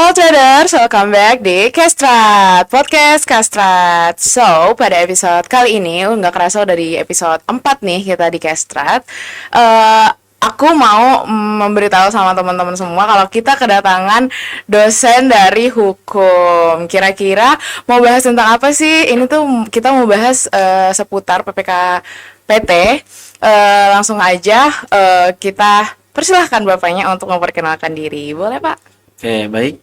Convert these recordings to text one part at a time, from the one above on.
Halo traders, welcome back di Kastrat, podcast Kastrat. So, pada episode kali ini, nggak kerasa udah di episode 4 nih kita di Kastrat. Aku mau memberitahu sama teman-teman semua kalau kita kedatangan dosen dari hukum. Kira-kira mau bahas tentang apa sih? Ini tuh kita mau bahas seputar PPK PT. Langsung aja kita persilahkan Bapaknya untuk memperkenalkan diri. Boleh, Pak? Oke, baik.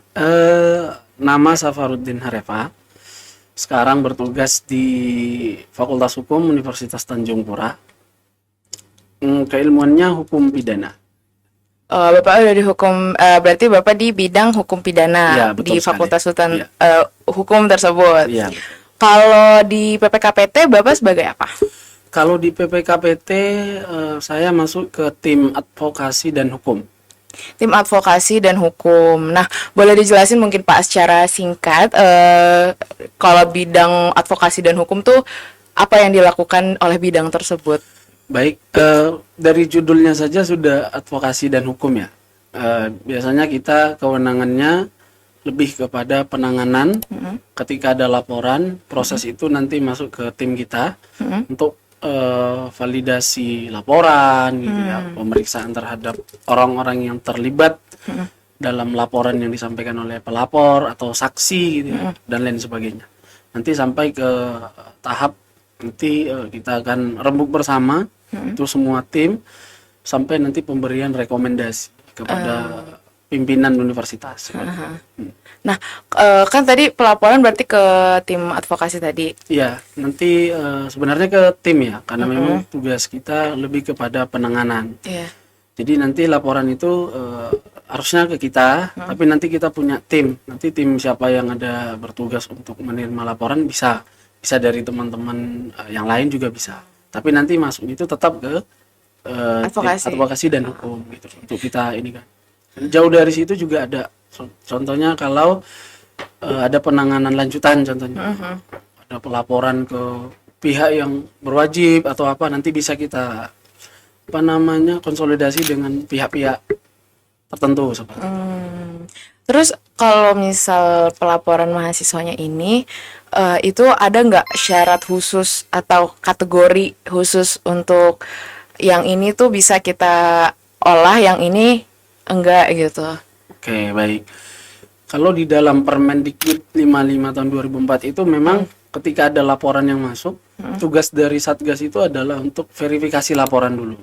Nama Safaruddin Harefa. Sekarang bertugas di Fakultas Hukum Universitas Tanjung Pura. Keilmuannya hukum pidana. Bapak udah di hukum, berarti Bapak di bidang hukum pidana Ya, betul di sekali. Fakultas Ya. Hukum tersebut. Iya. Kalau di PPKPT Bapak sebagai apa? Kalau di PPKPT, saya masuk ke tim advokasi dan hukum. Tim advokasi dan hukum. Nah, boleh dijelasin mungkin Pak secara singkat, kalau bidang advokasi dan hukum tuh apa yang dilakukan oleh bidang tersebut? Baik, dari judulnya saja sudah advokasi dan hukum ya. Biasanya kita kewenangannya lebih kepada penanganan. Ketika ada laporan, proses itu nanti masuk ke tim kita untuk validasi laporan, gitu ya, pemeriksaan terhadap orang-orang yang terlibat dalam laporan yang disampaikan oleh pelapor atau saksi, gitu ya, dan lain sebagainya. Nanti sampai ke tahap nanti kita akan rembuk bersama itu semua tim sampai nanti pemberian rekomendasi kepada pimpinan universitas. Nah, kan tadi pelaporan berarti ke tim advokasi tadi. Iya, nanti sebenarnya ke tim ya, karena memang tugas kita lebih kepada penanganan. Iya. Jadi nanti laporan itu harusnya ke kita, tapi nanti kita punya tim. Nanti tim siapa yang ada bertugas untuk menerima laporan bisa dari teman-teman yang lain juga bisa. Tapi nanti masuk itu tetap ke advokasi dan hukum gitu untuk kita ini kan. Jauh dari situ juga ada. Contohnya kalau ada penanganan lanjutan, contohnya ada pelaporan ke pihak yang berwajib atau apa, nanti bisa kita konsolidasi dengan pihak-pihak tertentu seperti itu. Terus kalau misal pelaporan mahasiswanya ini itu ada nggak syarat khusus atau kategori khusus untuk yang ini tuh bisa kita olah, yang ini enggak gitu? Oke, baik. Kalau di dalam Permendikbud 55 tahun 2004 itu memang ketika ada laporan yang masuk, tugas dari Satgas itu adalah untuk verifikasi laporan dulu.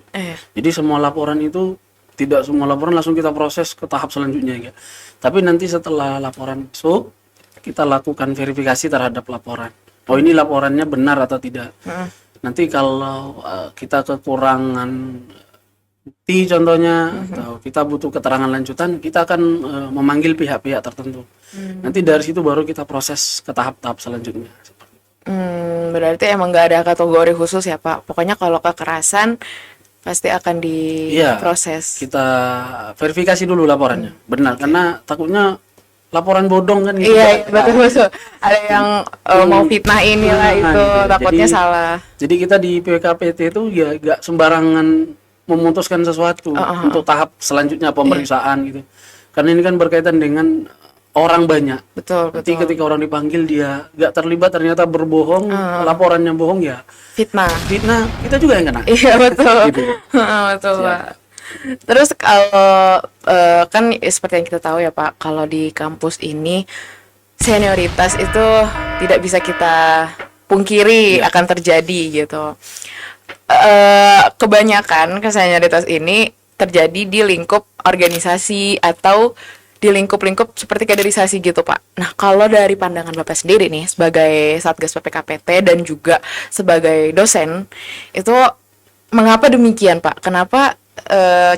Jadi semua laporan itu, tidak semua laporan langsung kita proses ke tahap selanjutnya ya. Tapi nanti setelah laporan masuk, kita lakukan verifikasi terhadap laporan. Oh, ini laporannya benar atau tidak. Nanti kalau kita kekurangan bukti contohnya, atau kita butuh keterangan lanjutan, kita akan memanggil pihak-pihak tertentu. Nanti dari situ baru kita proses ke tahap-tahap selanjutnya. Berarti emang nggak ada kategori khusus ya Pak? Pokoknya kalau kekerasan pasti akan diproses. Kita verifikasi dulu laporannya, benar, karena takutnya laporan bodong kan gitu. Iya, betul. Ada yang mau fitnah inilah itu, takutnya salah. Jadi kita di PKPT itu ya gak sembarangan memutuskan sesuatu untuk tahap selanjutnya pemeriksaan gitu. Karena ini kan berkaitan dengan orang banyak. Betul. Nanti ketika orang dipanggil dia gak terlibat, ternyata berbohong, laporannya bohong ya. Fitnah, kita juga yang kena. Iya, betul. Gitu. Betul, Pak. Terus kalau kan seperti yang kita tahu ya Pak, kalau di kampus ini senioritas itu tidak bisa kita pungkiri akan terjadi gitu. Kebanyakan senioritas ini terjadi di lingkup organisasi atau di lingkup-lingkup seperti kaderisasi gitu Pak. Nah, kalau dari pandangan Bapak sendiri nih sebagai Satgas PPKPT dan juga sebagai dosen, itu mengapa demikian Pak? Kenapa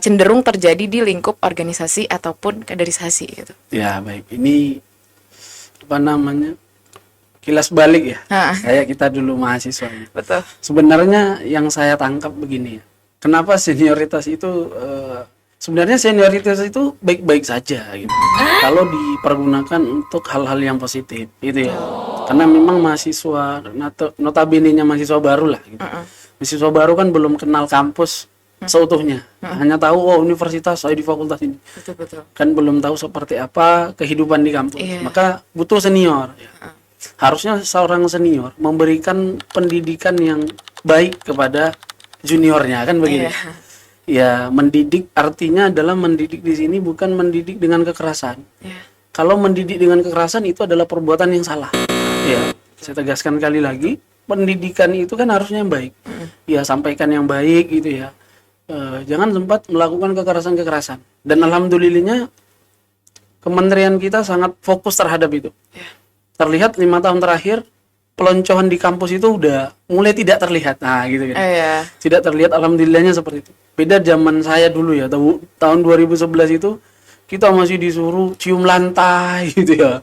cenderung terjadi di lingkup organisasi ataupun kaderisasi gitu? Ya, baik. Ini kilas balik ya. Kayak kita dulu mahasiswa. Betul. Sebenarnya yang saya tangkap begini ya. Kenapa senioritas itu sebenarnya senioritas itu baik-baik saja gitu. Kalau dipergunakan untuk hal-hal yang positif gitu ya. Karena memang mahasiswa notabene-nya mahasiswa baru lah gitu. Mahasiswa baru kan belum kenal kampus, seutuhnya. Hanya tahu universitas saya di fakultas ini. Betul. Kan belum tahu seperti apa kehidupan di kampus. Iya. Maka butuh senior. Harusnya seorang senior memberikan pendidikan yang baik kepada juniornya, kan begitu. Iya. Ya, mendidik artinya adalah mendidik di sini bukan mendidik dengan kekerasan. Iya. Kalau mendidik dengan kekerasan itu adalah perbuatan yang salah. Ya, saya tegaskan kali lagi, pendidikan itu kan harusnya yang baik. Ya, sampaikan yang baik gitu ya. Jangan sempat melakukan kekerasan-kekerasan. Dan alhamdulillahnya kementerian kita sangat fokus terhadap itu. Iya. Terlihat 5 tahun terakhir peloncoan di kampus itu udah mulai tidak terlihat. Nah, gitu kan. Iya. Tidak terlihat, alhamdulillahnya seperti itu. Beda zaman saya dulu ya, tahun 2011 itu kita masih disuruh cium lantai gitu ya.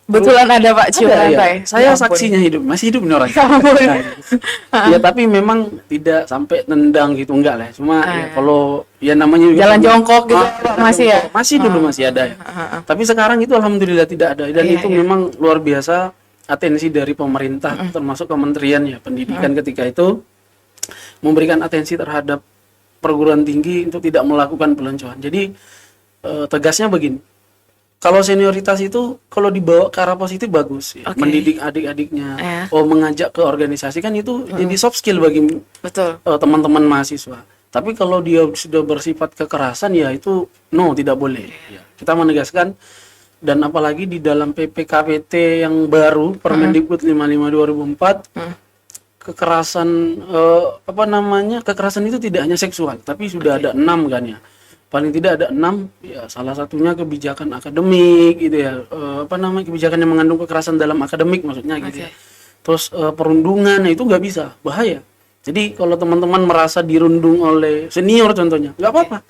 Betulan ada Pak cium Ada, lantai. ya. Saya Ya ampun. saksinya masih hidup nih orang. Ya ampun. Nah, ya tapi memang tidak sampai nendang gitu, enggak lah. Cuma ya, kalau ya namanya juga Jalan jongkok gitu masih ya? Masih dulu masih ada ya. Tapi sekarang itu alhamdulillah tidak ada, dan itu memang luar biasa atensi dari pemerintah termasuk kementerian ya pendidikan ketika itu memberikan atensi terhadap perguruan tinggi untuk tidak melakukan peloncoan. Jadi tegasnya begini, kalau senioritas itu kalau dibawa ke arah positif bagus ya. Mendidik adik-adiknya, mengajak ke organisasi kan itu jadi soft skill bagi Betul. teman-teman mahasiswa. Tapi kalau dia sudah bersifat kekerasan ya itu tidak boleh ya. Kita menegaskan, dan apalagi di dalam PPKPT yang baru Permendikbud 55 2004 kekerasan kekerasan itu tidak hanya seksual tapi sudah ada 6 kan ya. Paling tidak ada 6 ya, salah satunya kebijakan akademik gitu ya, kebijakan yang mengandung kekerasan dalam akademik maksudnya gitu ya. Terus perundungan itu nggak bisa, bahaya. Jadi kalau teman-teman merasa dirundung oleh senior contohnya, nggak apa-apa,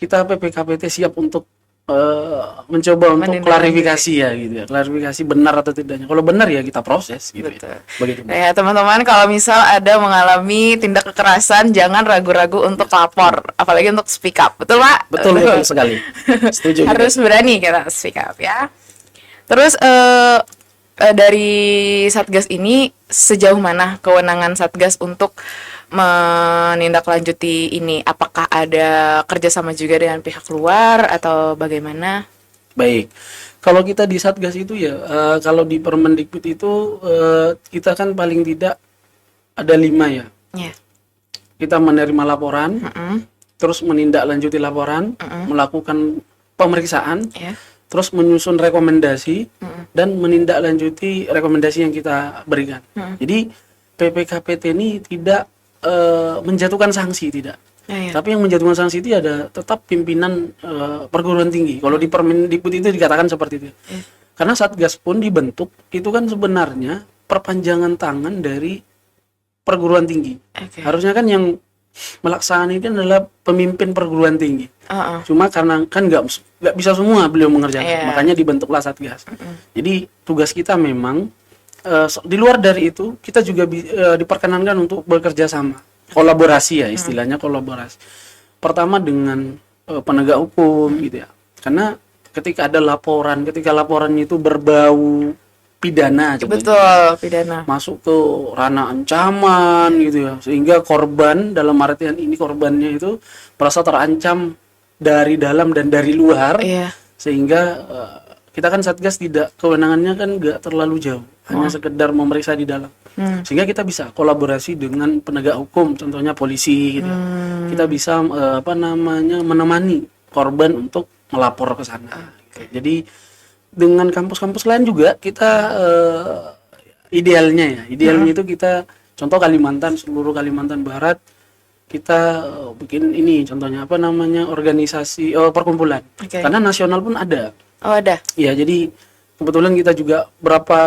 kita PPKPT siap untuk mencoba untuk klarifikasi ya gitu ya, klarifikasi benar atau tidaknya. Kalau benar ya kita proses gitu. Betul. Ya. Begitu. Ya teman-teman, kalau misal ada mengalami tindak kekerasan jangan ragu-ragu untuk lapor, apalagi untuk speak up. Betul Pak? Betul sekali. Setuju. Harus berani kita speak up ya. Terus dari Satgas ini sejauh mana kewenangan Satgas untuk menindaklanjuti ini? Apakah ada kerjasama juga dengan pihak luar atau bagaimana? Baik, kalau kita di Satgas itu ya, kalau di Permendikbud itu kita kan paling tidak ada 5 ya. Kita menerima laporan, terus menindaklanjuti laporan, melakukan pemeriksaan, terus menyusun rekomendasi dan menindaklanjuti rekomendasi yang kita berikan. Jadi PPKPT ini tidak menjatuhkan sanksi, tidak. Tapi yang menjatuhkan sanksi itu ada tetap pimpinan perguruan tinggi. Kalau di Permendikbud itu dikatakan seperti itu. Karena Satgas pun dibentuk itu kan sebenarnya perpanjangan tangan dari perguruan tinggi. Harusnya kan yang melaksanakan ini adalah pemimpin perguruan tinggi. Cuma karena kan nggak bisa semua beliau mengerjakan, makanya dibentuklah Satgas. Jadi tugas kita memang di luar dari itu kita juga diperkenankan untuk bekerja sama, kolaborasi ya istilahnya, kolaborasi. Pertama dengan penegak hukum gitu ya, karena ketika laporan itu berbau pidana, betul, pidana masuk ke ranah ancaman gitu ya, sehingga korban, dalam artian ini korbannya itu merasa terancam dari dalam dan dari luar, sehingga kita kan Satgas tidak, kewenangannya kan nggak terlalu jauh, hanya sekedar memeriksa di dalam, sehingga kita bisa kolaborasi dengan penegak hukum, contohnya polisi gitu. Kita bisa menemani korban untuk melapor ke sana. Jadi dengan kampus-kampus lain juga kita idealnya itu kita contoh Kalimantan, seluruh Kalimantan Barat kita bikin ini contohnya organisasi perkumpulan, karena nasional pun ada. Ada. Ya, jadi kebetulan kita juga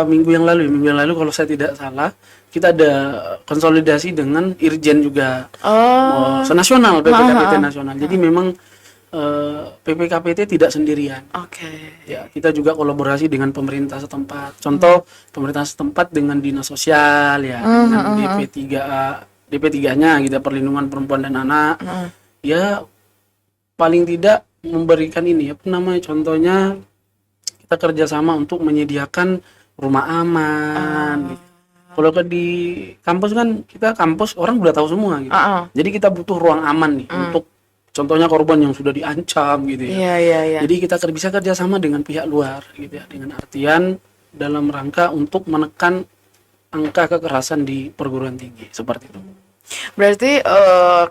minggu yang lalu kalau saya tidak salah, kita ada konsolidasi dengan Irjen juga senasional, PPKPT nasional. Jadi memang PPKPT tidak sendirian. Ya, kita juga kolaborasi dengan pemerintah setempat. Contoh pemerintah setempat dengan dinas sosial ya, dengan DP3-nya gitu, perlindungan perempuan dan anak. Ya paling tidak memberikan ini contohnya kita kerjasama untuk menyediakan rumah aman. Kalau di kampus kan kita kampus orang udah tahu semua gitu. Jadi kita butuh ruang aman nih untuk contohnya korban yang sudah diancam gitu ya. Iya. Jadi kita bisa kerjasama dengan pihak luar gitu ya, dengan artian dalam rangka untuk menekan angka kekerasan di perguruan tinggi seperti itu. Berarti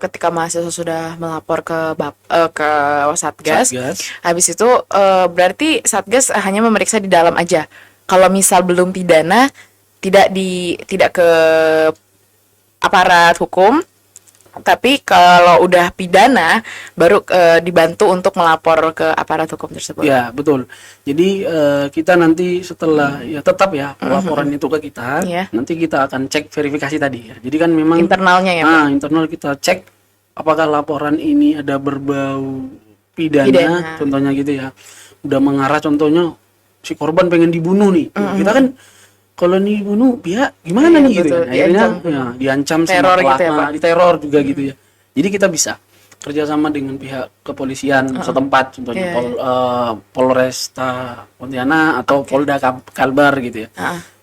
ketika mahasiswa sudah melapor ke Satgas, habis itu berarti Satgas hanya memeriksa di dalam aja. Kalau misal belum pidana, tidak ke aparat hukum, tapi kalau udah pidana baru dibantu untuk melapor ke aparat hukum tersebut. Ya, betul. Jadi kita nanti setelah ya tetap ya laporan itu ke kita, nanti kita akan cek verifikasi tadi ya. Jadi kan memang internalnya ya. Internal kita cek apakah laporan ini ada berbau pidana, contohnya gitu ya. Udah mengarah contohnya si korban pengen dibunuh nih. Kita kan kalau dibunuh pihak gimana nih gitu. Akhirnya diancam teror gitu ya, Pak. Diteror juga gitu ya. Jadi kita bisa kerjasama dengan pihak kepolisian setempat, contohnya Polresta Pontianak atau Polda Kalbar gitu ya.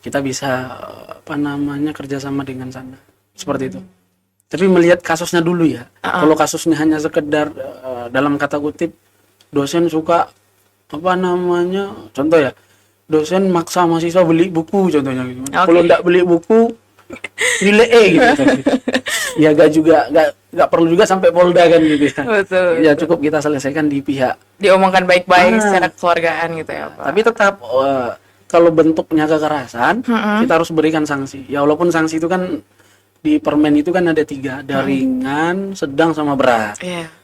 Kita bisa kerjasama dengan sana seperti itu. Tapi melihat kasusnya dulu ya. Kalau kasusnya hanya sekedar dalam kata kutip dosen suka contoh ya, dosen maksa mahasiswa beli buku contohnya gitu. Kalau enggak beli buku nilai E gitu. Ya gak perlu juga sampai Polda kan gitu ya. Betul. Ya cukup kita selesaikan di pihak. Diomongkan baik-baik secara kekeluargaan gitu ya, Pak. Tapi tetap kalau bentuknya kekerasan, kita harus berikan sanksi. Ya walaupun sanksi itu kan di permen itu kan ada 3, ada ringan, sedang sama berat.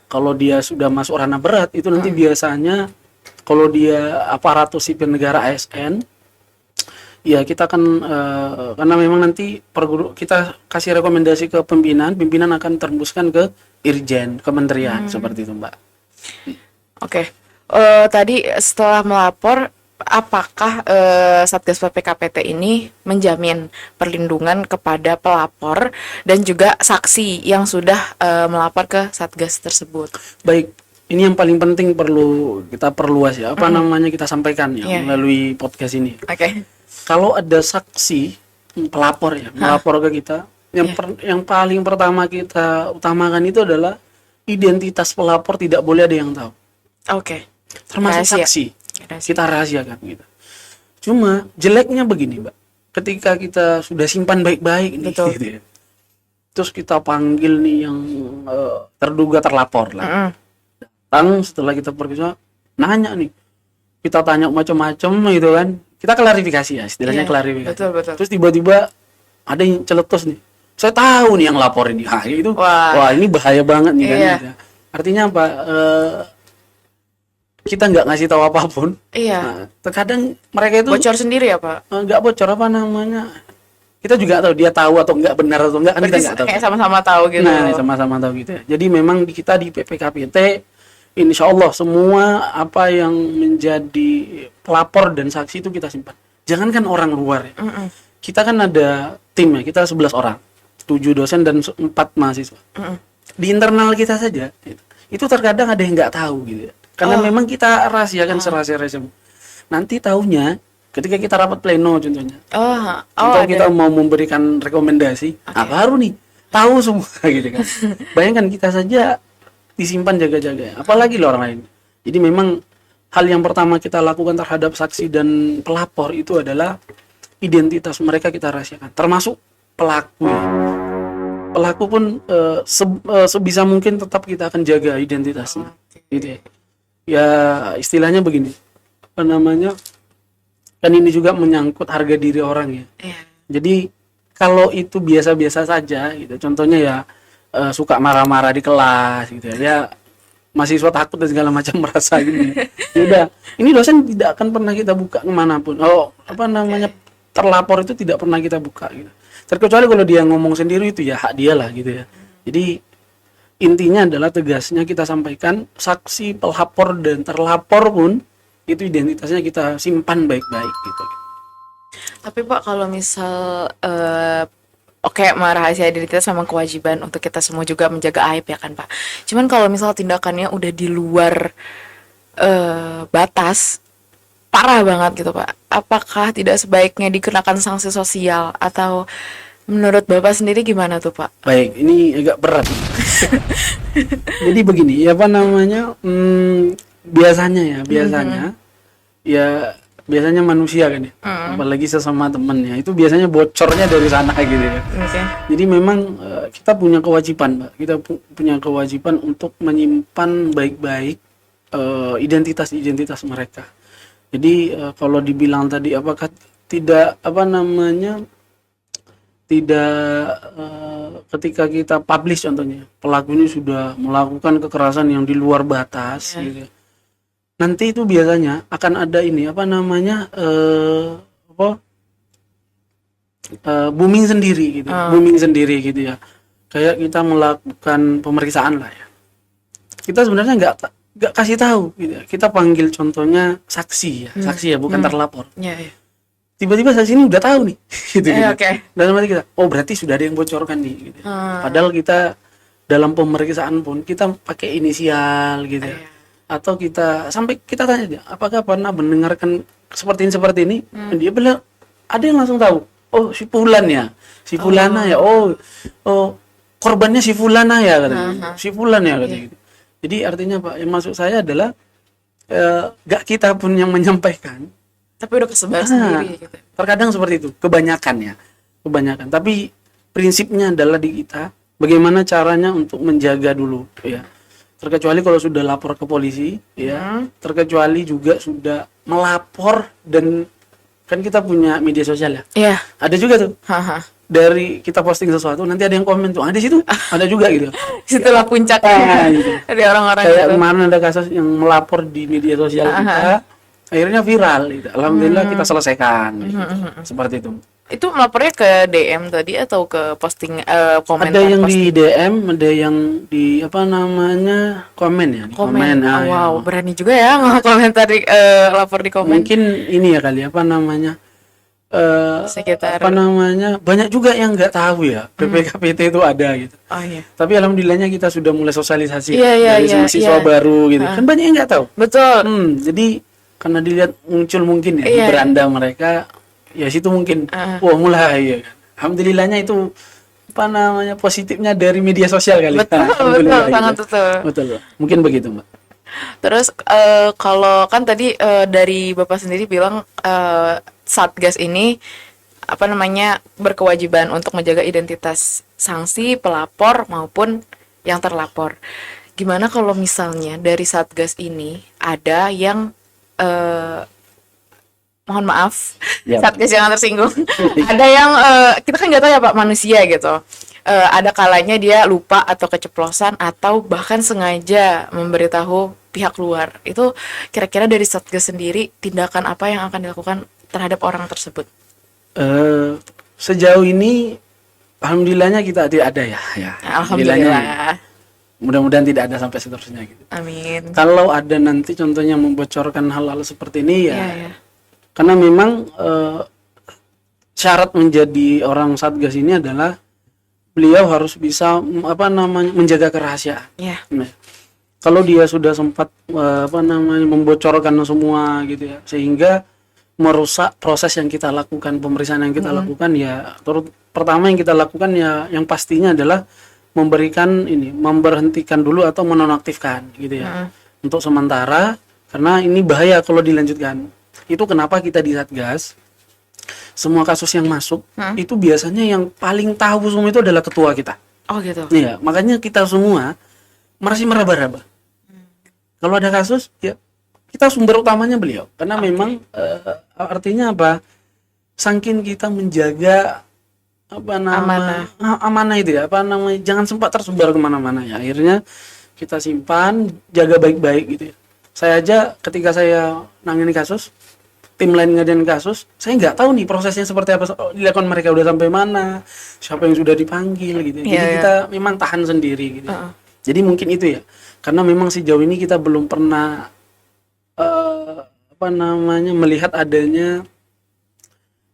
Kalau dia sudah masuk ranah berat itu nanti biasanya kalau dia aparatus sipil negara ASN, ya kita akan karena memang nanti kita kasih rekomendasi ke pimpinan akan terembuskan ke Irjen Kementerian seperti itu, Mbak. Oke. Tadi setelah melapor, apakah Satgas PPKPT ini menjamin perlindungan kepada pelapor dan juga saksi yang sudah melapor ke Satgas tersebut? Baik. Ini yang paling penting perlu kita perluas ya, kita sampaikan ya melalui podcast ini. Kalau ada saksi pelapor ya, melapor ke kita, yang paling pertama kita utamakan itu adalah identitas pelapor tidak boleh ada yang tahu. Termasuk saksi. Kita rahasiakan gitu. Cuma jeleknya begini, Mbak. Ketika kita sudah simpan baik-baik nih, gitu ya. Terus kita panggil nih yang terduga terlapor lah. Setelah kita periksa, nanya nih, kita tanya macam-macam gitu kan, kita klarifikasi ya, istilahnya klarifikasi. Betul. Terus tiba-tiba ada yang celetus nih, saya tahu nih yang lapor ini, itu, wah ini bahaya banget nih kan. Gitu. Artinya apa? Kita nggak ngasih tahu apapun. Nah, terkadang mereka itu bocor sendiri ya, Pak? Nggak bocor kita juga tahu dia tahu atau nggak benar atau enggak kan kita nggak tahu. Kayak sama-sama tahu gitu. Nah, sama-sama tahu gitu ya. Jadi memang kita di PPKPT insya Allah semua apa yang menjadi pelapor dan saksi itu kita simpan. Jangankan orang luar ya. Kita kan ada tim ya, kita 11 orang. 7 dosen dan 4 mahasiswa. Di internal kita saja, itu terkadang ada yang nggak tahu gitu ya. Karena memang kita rahasiakan serahasia-rahasia. Nanti tahunya ketika kita rapat pleno contohnya. Contoh kita mau memberikan rekomendasi, baru nih tahu semua gitu kan. Bayangkan kita saja disimpan jaga-jaga, apalagi orang lain. Jadi memang hal yang pertama kita lakukan terhadap saksi dan pelapor itu adalah identitas mereka kita rahasiakan, termasuk pelaku. Pelaku pun sebisa mungkin tetap kita akan jaga identitasnya. Gitu ya. Ya istilahnya begini, kan ini juga menyangkut harga diri orang ya. Jadi kalau itu biasa-biasa saja gitu, contohnya ya suka marah-marah di kelas gitu ya, mahasiswa takut dan segala macam merasa gini. Ya udah, ini dosen tidak akan pernah kita buka kemanapun. Terlapor itu tidak pernah kita buka gitu. Terkecuali kalau dia ngomong sendiri itu ya hak dia lah gitu ya. Jadi intinya adalah tegasnya kita sampaikan saksi, pelapor dan terlapor pun itu identitasnya kita simpan baik-baik gitu. Tapi Pak, kalau misal rahasia identitas memang kewajiban untuk kita semua juga menjaga aib ya kan Pak. Cuman kalau misal tindakannya udah di luar batas, parah banget gitu Pak, apakah tidak sebaiknya dikenakan sanksi sosial atau menurut Bapak sendiri gimana tuh Pak? Baik, ini agak berat. Jadi begini, ya apa namanya? Biasanya ya biasanya manusia kan ya. Apalagi sesama temennya itu biasanya bocornya dari sana gitu ya. Oke. Jadi memang kita punya kewajiban, Mbak. Kita punya kewajiban untuk menyimpan baik-baik identitas-identitas mereka. Jadi kalau dibilang tadi apakah tidak apa namanya tidak ketika kita publish contohnya pelaku ini sudah melakukan kekerasan yang di luar batas gitu ya. Nanti itu biasanya akan ada ini apa namanya booming sendiri gitu. Booming sendiri gitu ya. Kayak kita melakukan pemeriksaan lah ya. Kita sebenarnya nggak kasih tahu gitu ya. Kita panggil contohnya saksi ya, bukan terlapor. Iya. Tiba-tiba saksi ini udah tahu nih gitu. Oke. Dalam hati kita, oh berarti sudah ada yang bocorkan nih gitu. Padahal kita dalam pemeriksaan pun kita pakai inisial gitu ya. Atau kita sampai kita tanya dia, apakah pernah mendengarkan seperti ini? Dia bilang ada yang langsung tahu. Oh, si Fulan ya. Si Fulana ya. Oh, korbannya si Fulana ya katanya. Si Fulan ya katanya gitu. Jadi artinya Pak, yang maksud saya adalah gak kita pun yang menyampaikan, Tapi udah kesebar sendiri gitu. terkadang seperti itu, kebanyakan. Tapi prinsipnya adalah di kita bagaimana caranya untuk menjaga dulu ya. Terkecuali kalau sudah lapor ke polisi ya, terkecuali juga sudah melapor dan kan kita punya media sosial ya. Iya. Ada juga tuh. Dari kita posting sesuatu nanti ada yang komen tuh, ada di situ, ada juga gitu. Situlah puncaknya Gitu. dari orang-orang Kayak itu. kemarin ada kasus yang melapor di media sosial kita, akhirnya viral gitu. Alhamdulillah kita selesaikan gitu. Seperti itu. Itu melapornya ke DM tadi atau ke posting komentar? Ada yang di DM, ada yang di apa namanya komen ya. Di komen. ya. Wow, berani juga ya komentar di lapor di komen. Mungkin ini ya kali apa namanya Sekitar. apa namanya banyak juga yang nggak tahu ya PPKPT itu ada gitu. Oh iya. Tapi alhamdulillahnya kita sudah mulai sosialisasi Iya, dari mahasiswa baru gitu. Kan banyak yang nggak tahu. Betul. Jadi karena dilihat muncul mungkin ya di beranda mereka, ya situ mungkin wah mulai ya kan. Alhamdulillahnya itu apa namanya positifnya dari media sosial kali. Betul, Alhamdulillah sangat gitu. betul. Betul. Mungkin begitu, Mbak. Terus kalau kan tadi dari Bapak sendiri bilang Satgas ini apa namanya berkewajiban untuk menjaga identitas sanksi pelapor maupun yang terlapor. Gimana kalau misalnya dari Satgas ini ada yang mohon maaf, Satgas jangan tersinggung. Ada yang kita kan nggak tahu ya Pak, manusia gitu. Ada kalanya dia lupa atau keceplosan atau bahkan sengaja memberitahu pihak luar. Itu kira-kira dari Satgas sendiri tindakan apa yang akan dilakukan terhadap orang tersebut? Sejauh ini alhamdulillahnya kita tidak ada ya. Alhamdulillah. Mudah-mudahan tidak ada sampai seterusnya gitu. Amin. Kalau ada nanti contohnya membocorkan hal-hal seperti ini ya. Iya. Karena memang syarat menjadi orang Satgas ini adalah beliau harus bisa apa namanya menjaga kerahasiaan. Iya. Nah, kalau dia sudah sempat apa namanya membocorkan semua gitu ya, sehingga merusak proses yang kita lakukan, pemeriksaan yang kita lakukan ya, pertama yang kita lakukan ya yang pastinya adalah memberhentikan dulu atau menonaktifkan gitu ya. Untuk sementara karena ini bahaya kalau dilanjutkan. Itu kenapa kita di Satgas semua kasus yang masuk itu biasanya yang paling tahu semua itu adalah ketua kita. Oh gitu. Iya, makanya kita semua masih meraba-raba. Kalau ada kasus ya kita sumber utamanya beliau karena memang artinya apa? Saking kita menjaga apa namanya amanah itu ya, apa namanya jangan sempat tersebar kemana-mana ya. Akhirnya kita simpan, jaga baik-baik gitu ya. Saya aja ketika saya nangani kasus, tim lain ngadain kasus, saya nggak tahu nih prosesnya seperti apa, dilakukan mereka udah sampai mana, siapa yang sudah dipanggil gitu. Jadi kita memang tahan sendiri gitu. Jadi mungkin itu ya, karena memang sejauh ini kita belum pernah apa namanya melihat adanya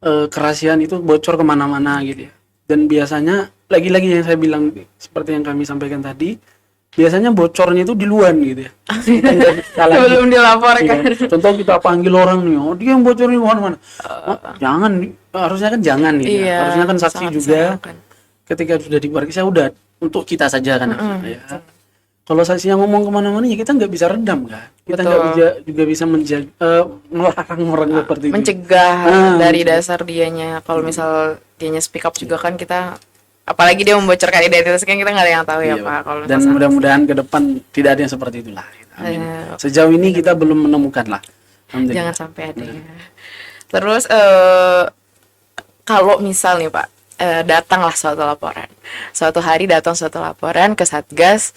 kerahasiaan itu bocor kemana-mana gitu ya. Dan biasanya lagi-lagi yang saya bilang seperti yang kami sampaikan tadi, biasanya bocornya itu duluan gitu ya. Kita nggak salah Sebelum dilaporkan. Iya. Contoh kita panggil orang nih, oh dia yang bocorin mana. Oh, jangan, harusnya kan jangan gitu ya. Iya, Harusnya kan saksi sangat juga disayangkan. ketika sudah diperiksa udah untuk kita saja kan harusnya, ya. Kalau saksinya ngomong kemana-mana ya kita nggak bisa redam kan. Kita nggak Betul. bisa juga bisa melarang orang seperti itu. Mencegah dari mencegah. dasar dianya. Kalau misal dianya speak up juga kan kita, apalagi dia membocorkan identitas kan kita nggak ada yang tahu ya Iya, Pak. Kalau dan misal mudah-mudahan ke depan tidak ada yang seperti itulah. Amin. Eh, Sejauh ini kita belum menemukan lah. Alhamdulillah. jangan sampai ada ya. Terus kalau misal nih Pak, datanglah suatu hari datang suatu laporan ke Satgas,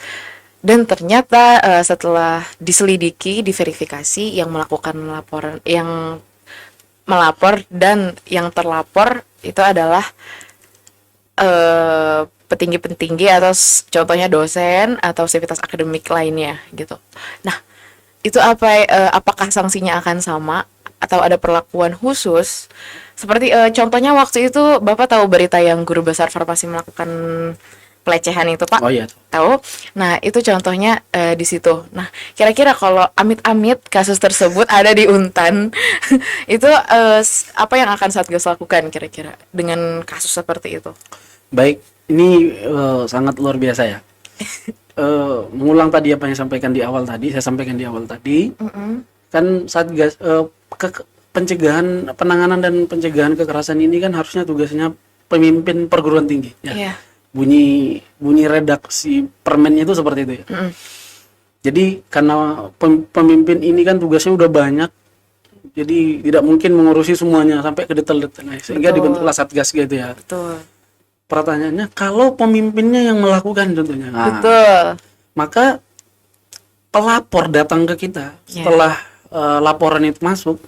dan ternyata setelah diselidiki, diverifikasi, yang melakukan laporan, yang melapor dan yang terlapor itu adalah petinggi-petinggi atau contohnya dosen atau sivitas akademik lainnya gitu. Nah, itu apakah sanksinya akan sama atau ada perlakuan khusus? Seperti contohnya waktu itu Bapak tahu berita yang guru besar farmasi melakukan pelecehan itu, Pak? Oh iya. Tahu? Nah, itu contohnya di situ. Nah, kira-kira kalau amit-amit kasus tersebut ada di Untan, itu apa yang akan Satgas lakukan kira-kira dengan kasus seperti itu? Baik, ini sangat luar biasa ya. Mengulang tadi apa yang saya sampaikan di awal tadi, kan Satgas pencegahan, penanganan dan pencegahan kekerasan ini kan harusnya tugasnya pemimpin perguruan tinggi. Ya. Iya. Bunyi redaksi permennya itu seperti itu ya. Jadi karena pemimpin ini kan tugasnya udah banyak, jadi tidak mungkin mengurusi semuanya sampai ke detail-detail, sehingga dibentuklah Satgas gitu ya. Betul. Pertanyaannya, kalau pemimpinnya yang melakukan contohnya, Betul. maka pelapor datang ke kita setelah laporan itu masuk,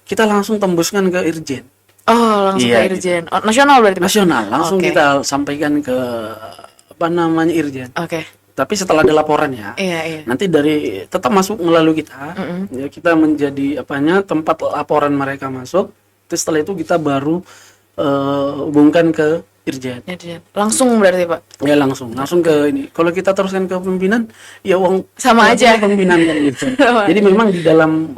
kita langsung tembuskan ke Irjen. Oh, langsung Iya, ke Irjen. Oh, nasional berarti, Pak? Nasional, langsung Oke. kita sampaikan ke Irjen. Oke. Tapi setelah ada laporan ya, Iya. nanti tetap masuk melalui kita, ya kita menjadi tempat laporan mereka masuk. Terus setelah itu kita baru hubungkan ke Irjen. Irjen. Langsung berarti, Pak? Ya langsung ke ini. Kalau kita teruskan ke pimpinan, ya Sama aja. pimpinan kan gitu. Jadi memang di dalam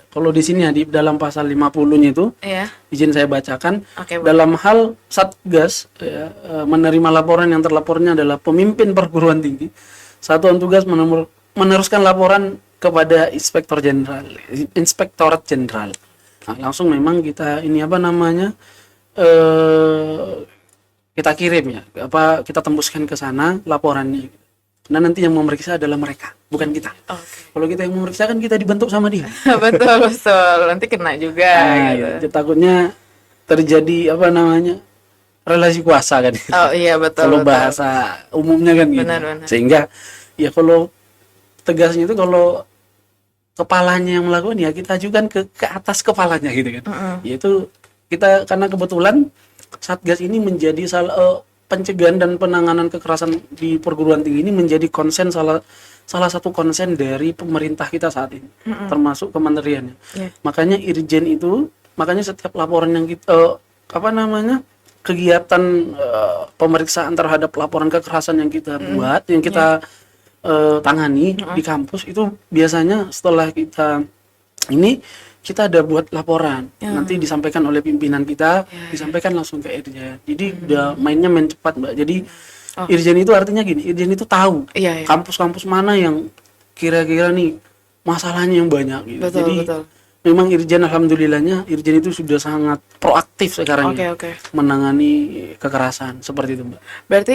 kalau di sini ya di dalam pasal 50-nya itu, Iya. izin saya bacakan, Oke, Bu. dalam hal Satgas ya, menerima laporan yang terlapornya adalah pemimpin perguruan tinggi, satuan tugas meneruskan laporan kepada Inspektorat Jenderal. Nah, langsung memang kita ini kita kirim ya, kita tembuskan ke sana laporannya. Nah nanti yang memeriksa adalah mereka, bukan kita. Oke. Kalau kita yang memeriksa kan kita dibentuk sama dia. betul. Nanti kena juga gitu. Gitu. Takutnya terjadi relasi kuasa kan. Oh iya, betul. Kalau bahasa umumnya kan gitu. Benar. Sehingga ya kalau tegasnya itu kalau kepalanya yang melakukan ya kita ajukan ke atas kepalanya gitu kan. Yaitu kita, karena kebetulan Satgas ini menjadi pencegahan dan penanganan kekerasan di perguruan tinggi ini menjadi konsen salah satu konsen dari pemerintah kita saat ini, termasuk kementeriannya. Makanya Irjen itu, setiap laporan yang kita kegiatan pemeriksaan terhadap laporan kekerasan yang kita buat, yang kita tangani di kampus itu biasanya setelah kita ada buat laporan, nanti disampaikan oleh pimpinan kita, disampaikan langsung ke Irjen. Jadi udah main cepat, Mbak. Jadi Irjen itu artinya gini, Irjen itu tahu kampus-kampus mana yang kira-kira nih masalahnya yang banyak gitu. Betul. Memang Irjen, alhamdulillahnya Irjen itu sudah sangat proaktif sekarang menangani kekerasan seperti itu, Mbak. Berarti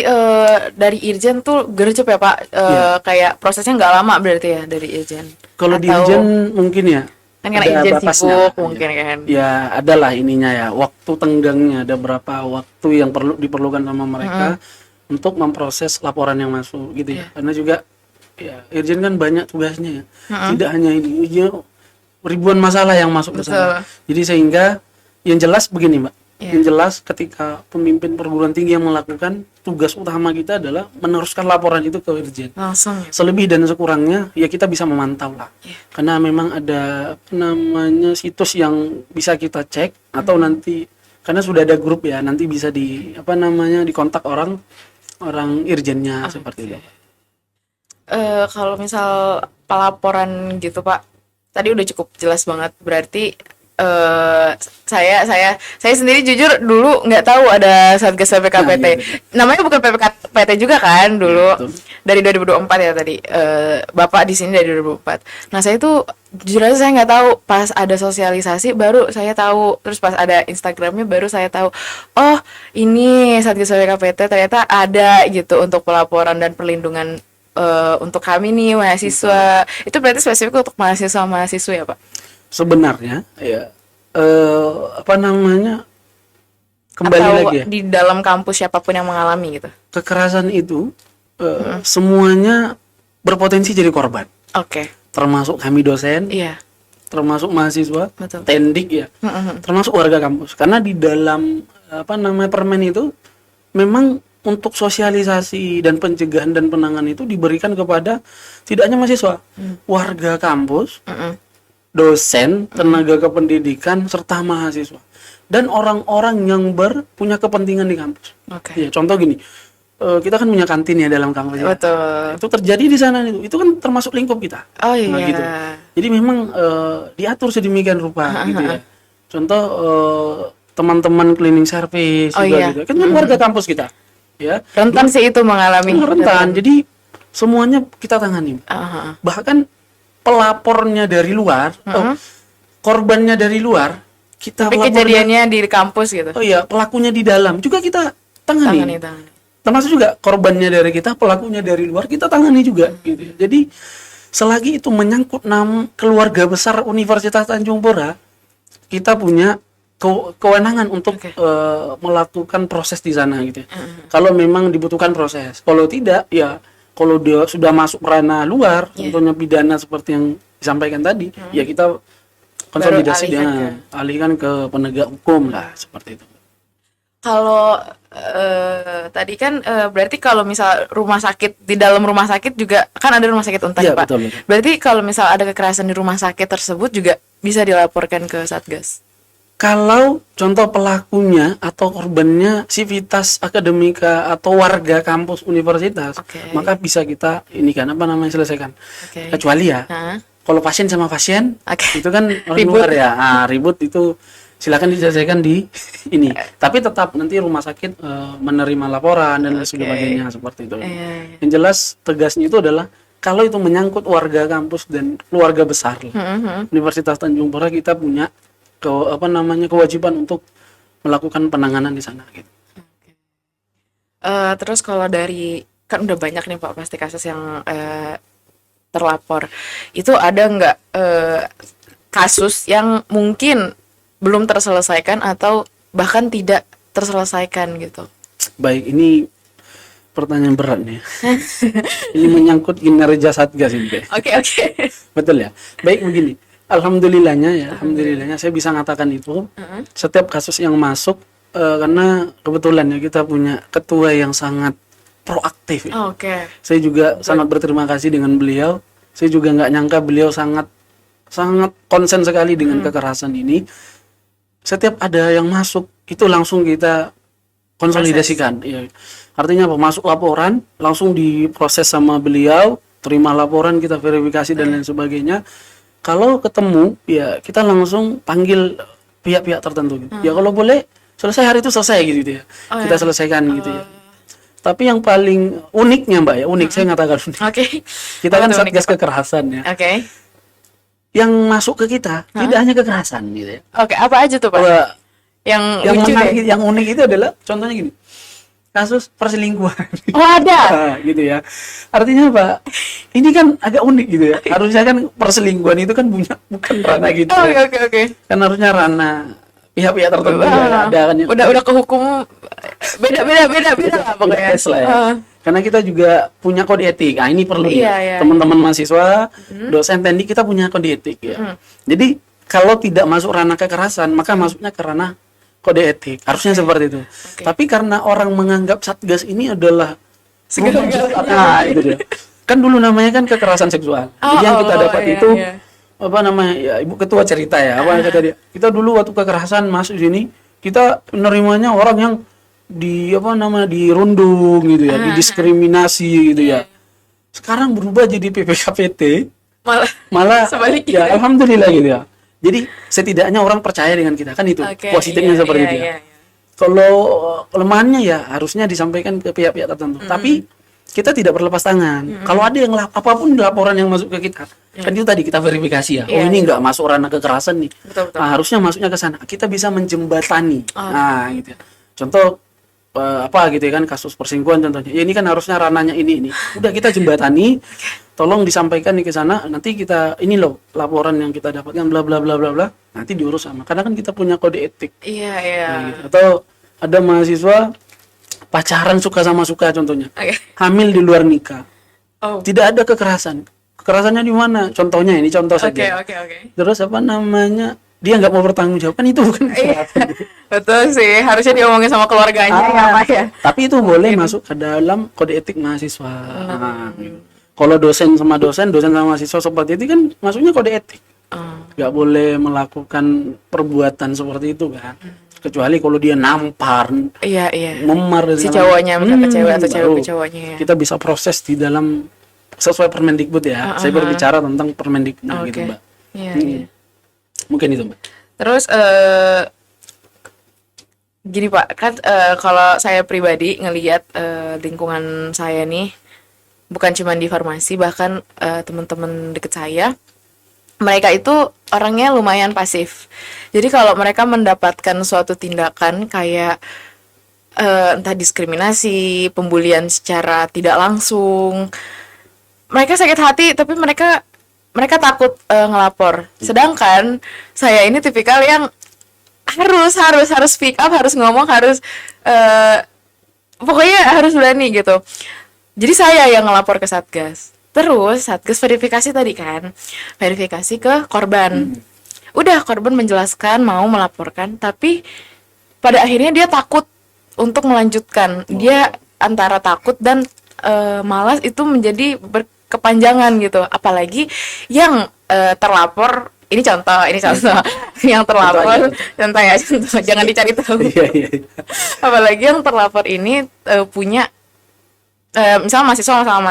dari Irjen tuh gercep ya, Pak? Kayak prosesnya nggak lama berarti ya dari Irjen? Kalau di Irjen mungkin ya kan karena Irjen sibuk mungkin kan? Ya adalah ininya ya, waktu tenggangnya, ada berapa waktu yang diperlukan sama mereka untuk memproses laporan yang masuk gitu ya. Karena juga ya Irjen kan banyak tugasnya ya. Tidak hanya ini, ribuan masalah yang masuk ke sana. Jadi sehingga yang jelas begini, Mbak. Yang jelas ketika pemimpin perguruan tinggi yang melakukan, tugas utama kita adalah meneruskan laporan itu ke Irjen. Langsung ya? Selebih dan sekurangnya ya kita bisa memantau lah. Karena memang ada situs yang bisa kita cek, atau nanti karena sudah ada grup ya, nanti bisa dikontak orang Irjennya seperti itu. Kalau misal pelaporan gitu Pak, tadi udah cukup jelas banget. Berarti eh saya sendiri jujur dulu nggak tahu ada Satgas Nah, PPKPT. iya betul. Namanya bukan PPKPT juga kan Iya dulu. betul. Dari 2024 ya tadi. Bapak di sini dari 2024. Nah, saya tuh jujur aja saya nggak tahu. Pas ada sosialisasi baru saya tahu. Terus pas ada Instagramnya baru saya tahu. Oh, ini Satgas PPKPT ternyata ada gitu untuk pelaporan dan perlindungan untuk kami nih mahasiswa. Itu berarti spesifik untuk mahasiswa ya, Pak? Sebenarnya ya apa namanya, kembali Atau lagi ya, di dalam kampus siapapun yang mengalami gitu? kekerasan itu semuanya berpotensi jadi korban, Oke. termasuk kami dosen, Iya, termasuk mahasiswa, betul. tendik ya, termasuk warga kampus. Karena di dalam apa namanya permen itu memang untuk sosialisasi dan pencegahan dan penanganan itu diberikan kepada tidak hanya mahasiswa, warga kampus, dosen, tenaga kependidikan, serta mahasiswa, dan orang-orang yang punya kepentingan di kampus. Oke. Ya, contoh gini, kita kan punya kantin ya dalam kampus ya. Betul. Itu terjadi di sana itu kan termasuk lingkup kita. Oh Nah, iya. gitu. Jadi memang diatur sedemikian rupa gitu ya. Contoh teman-teman cleaning service Oh, juga iya. gitu. Kan warga kampus kita. Ya. Rentan sih itu mengalami. Rentan. Jadi semuanya kita tangani. Aha. Bahkan pelapornya dari luar, korbannya dari luar, kita Tapi lapornya. kejadiannya di kampus gitu. Oh iya, pelakunya di dalam juga kita tangani. Tangani. Termasuk juga korbannya dari kita, pelakunya dari luar kita tangani juga gitu ya. Jadi selagi itu menyangkut keluarga besar Universitas Tanjung Pura, kita punya kewenangan untuk Oke. melakukan proses di sana gitu ya. Kalau memang dibutuhkan proses. Kalau tidak ya, kalau dia sudah masuk ranah luar, contohnya pidana seperti yang disampaikan tadi, ya kita konsolidasi Baru dengan alihkan ke penegak hukum lah seperti itu. Kalau tadi kan berarti kalau misal rumah sakit, di dalam rumah sakit juga kan ada rumah sakit Untar, Iya, Pak. betul, betul. Berarti kalau misal ada kekerasan di rumah sakit tersebut juga bisa dilaporkan ke Satgas. Kalau contoh pelakunya atau korbannya sivitas akademika atau warga kampus universitas, Oke. maka bisa kita ini kan apa namanya selesaikan. Oke. Kecuali ya, Hah? kalau pasien sama pasien Oke. itu kan orang Ribut. luar ya, ribut itu silakan diselesaikan di ini. Tapi tetap nanti rumah sakit menerima laporan dan lain sebagainya seperti itu. Iya. Yang jelas tegasnya itu adalah kalau itu menyangkut warga kampus dan keluarga besar lah. Universitas Tanjung Pura kita punya kewajiban untuk melakukan penanganan di sana gitu. Terus kalau dari kan udah banyak nih Pak pasti kasus yang terlapor. Itu ada nggak kasus yang mungkin belum terselesaikan atau bahkan tidak terselesaikan gitu? Baik, ini pertanyaan berat nih. Ini menyangkut kinerja Satgas ini. Oke. Betul ya. Baik, begini. Alhamdulillahnya saya bisa mengatakan itu. Setiap kasus yang masuk karena kebetulan ya kita punya ketua yang sangat proaktif ya. Oke. Saya juga sangat berterima kasih dengan beliau. Saya juga nggak nyangka beliau sangat konsen sekali dengan kekerasan ini. Setiap ada yang masuk itu langsung kita konsolidasikan. Ya. Artinya apa? Masuk laporan langsung diproses sama beliau, terima laporan kita verifikasi dan lain sebagainya. Kalau ketemu ya kita langsung panggil pihak-pihak tertentu gitu. Ya kalau boleh selesai hari itu selesai gitu ya. Kita selesaikan gitu ya. Tapi yang paling uniknya Mbak ya, unik saya ngatakan unik. Oke. Kita kan Satgas kekerasan ya. Oke. Yang masuk ke kita tidak hanya kekerasan gitu ya. Oke, apa aja tuh Pak? Bahwa Yang yang lucu menarik, deh. yang unik itu adalah contohnya gini. Kasus perselingkuhan. Oh ada. Nah, gitu ya. Artinya apa? Ini kan agak unik gitu ya. Harusnya kan perselingkuhan itu kan bukan ranah gitu. Oh, Ya. oke. Kan harusnya ranah pihak-pihak tertentu ya. Ada kan yang Udah ke hukum beda lah pokoknya. tes lah ya. Karena kita juga punya kode etik. Nah, ini perlu Iya, ya. iya. Teman-teman mahasiswa, dosen teknik kita punya kode etik ya. Jadi kalau tidak masuk ranah kekerasan, maka masuknya ke ranah kode etik. Harusnya seperti itu. Tapi karena orang menganggap Satgas ini adalah nah, itu dia. Kan dulu namanya kan kekerasan seksual. Jadi yang kita dapat iya, itu iya. apa namanya? Ya, Ibu Ketua cerita ya, apa kata dia? Kita dulu waktu kekerasan masuk sini, kita menerimanya orang yang dirundung gitu ya, didiskriminasi gitu ya. sekarang berubah jadi PPKPT, Malah malah sebaliknya. ya alhamdulillah gitu ya. Jadi setidaknya orang percaya dengan kita, kan itu Oke, positifnya iya, seperti iya, itu ya. iya, iya. Kalau kelemahannya ya harusnya disampaikan ke pihak-pihak tertentu. Tapi kita tidak berlepas tangan. Kalau ada yang apapun laporan yang masuk ke kita, kan itu tadi kita verifikasi ya. Oh, Iya, ini nggak masuk ranah kekerasan nih. Betul, betul. Nah, harusnya masuknya ke sana. Kita bisa menjembatani. Oh. Nah, gitu ya. Contoh apa gitu ya kan, kasus perselingkuhan contohnya. Ya ini kan harusnya ranahnya ini. Udah kita jembatani. Tolong disampaikan nih ke sana. Nanti kita ini loh laporan yang kita dapatkan bla bla bla bla bla. Nanti diurus sama. Karena kan kita punya kode etik. Iya, iya. Nah, gitu. Atau ada mahasiswa pacaran suka sama suka contohnya. Oke. Hamil di luar nikah. Oh. Tidak ada kekerasan. Kekerasannya di mana? Contohnya ini contoh Oke, saja. oke. Terus apa namanya? Dia nggak mau bertanggung jawab, kan itu bukan Iya. kekerasan. Betul sih, harusnya diomongin sama keluarganya ya, Pak ya. Tapi itu boleh masuk ke dalam kode etik mahasiswa. Nah, gitu. Kalau dosen sama mahasiswa seperti itu kan masuknya kode etik. Oh. Nggak boleh melakukan perbuatan seperti itu kan. Kecuali kalau dia nampar, Iya, iya. memar dan Si segala cowoknya misalnya ke cewek atau cewek baru ke cowoknya ya. kita bisa proses di dalam sesuai Permendikbud ya. Saya berbicara tentang Permendikbud gitu, Oke. Mbak. Iya, Hmm. iya. Mungkin itu, Mbak. Terus gini Pak, kan kalau saya pribadi ngelihat lingkungan saya nih, bukan cuma di farmasi, bahkan teman-teman deket saya, mereka itu orangnya lumayan pasif. Jadi kalau mereka mendapatkan suatu tindakan kayak entah diskriminasi, pembulian secara tidak langsung, mereka sakit hati, tapi mereka takut ngelapor. Sedangkan saya ini tipikal yang harus speak up, harus ngomong, harus pokoknya harus berani gitu. Jadi saya yang ngelapor ke Satgas. Terus Satgas verifikasi tadi kan, verifikasi ke korban. Udah, korban menjelaskan mau melaporkan, tapi pada akhirnya dia takut untuk melanjutkan. Dia antara takut dan malas, itu menjadi berkepanjangan gitu. Apalagi yang terlapor, ini contoh yang terlapor, contoh jangan dicari tahu. Iya. Apalagi yang terlapor ini punya misalnya mahasiswa sama